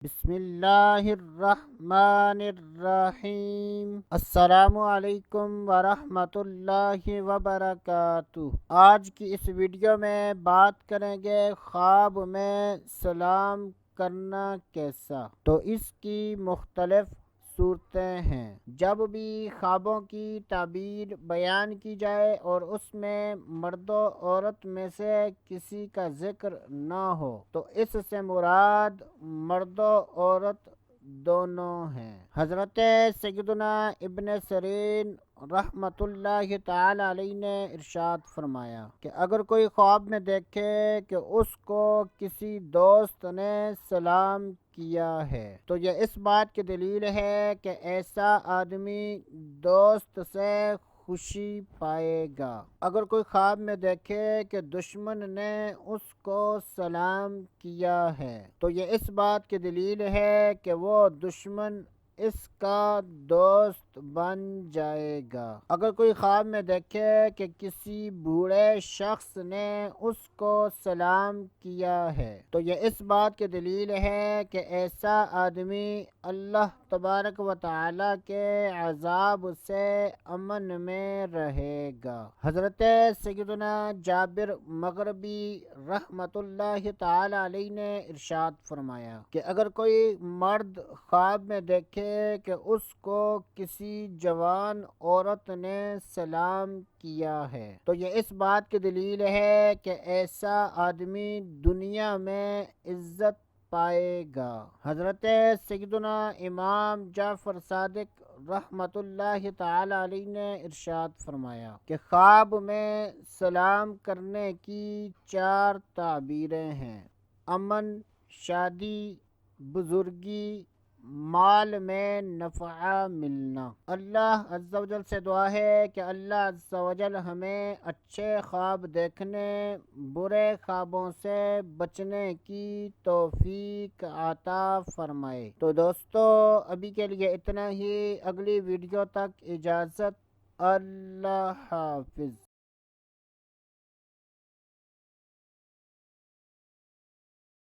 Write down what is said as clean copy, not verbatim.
بسم اللہ الرحمن الرحیم۔ السلام علیکم ورحمۃ اللہ وبرکاتہ۔ آج کی اس ویڈیو میں بات کریں گے خواب میں سلام کرنا کیسا۔ تو اس کی مختلف صورتیں ہیں۔ جب بھی خوابوں کی تعبیر بیان کی جائے اور اس میں مرد و عورت میں سے کسی کا ذکر نہ ہو تو اس سے مراد مرد و عورت دونوں ہیں۔ حضرت سیدنا ابن سیرین رحمۃ اللہ تعالی علیہ نے ارشاد فرمایا کہ اگر کوئی خواب میں دیکھے کہ اس کو کسی دوست نے سلام کیا ہے تو یہ اس بات کی دلیل ہے کہ ایسا آدمی دوست سے خوشی پائے گا۔ اگر کوئی خواب میں دیکھے کہ دشمن نے اس کو سلام کیا ہے تو یہ اس بات کی دلیل ہے کہ وہ دشمن اس کا دوست بن جائے گا۔ اگر کوئی خواب میں دیکھے کہ کسی بوڑھے شخص نے اس کو سلام کیا ہے تو یہ اس بات کی دلیل ہے کہ ایسا آدمی اللہ تبارک و تعالی کے عذاب سے امن میں رہے گا۔ حضرت سیدنا جابر مغربی رحمۃ اللہ تعالی علیہ نے ارشاد فرمایا کہ اگر کوئی مرد خواب میں دیکھے کہ اس کو کسی جوان عورت نے سلام کیا ہے تو یہ اس بات کی دلیل ہے کہ ایسا آدمی دنیا میں عزت پائے گا۔ حضرت سیدنا امام جعفر صادق رحمۃ اللہ تعالی علیہ نے ارشاد فرمایا کہ خواب میں سلام کرنے کی 4 تعبیریں ہیں: امن، شادی، بزرگی، مال میں نفع ملنا۔ اللہ عز و جل سے دعا ہے کہ اللہ عز و جل ہمیں اچھے خواب دیکھنے، برے خوابوں سے بچنے کی توفیق عطا فرمائے۔ تو دوستو ابھی کے لیے اتنا ہی، اگلی ویڈیو تک اجازت، اللہ حافظ۔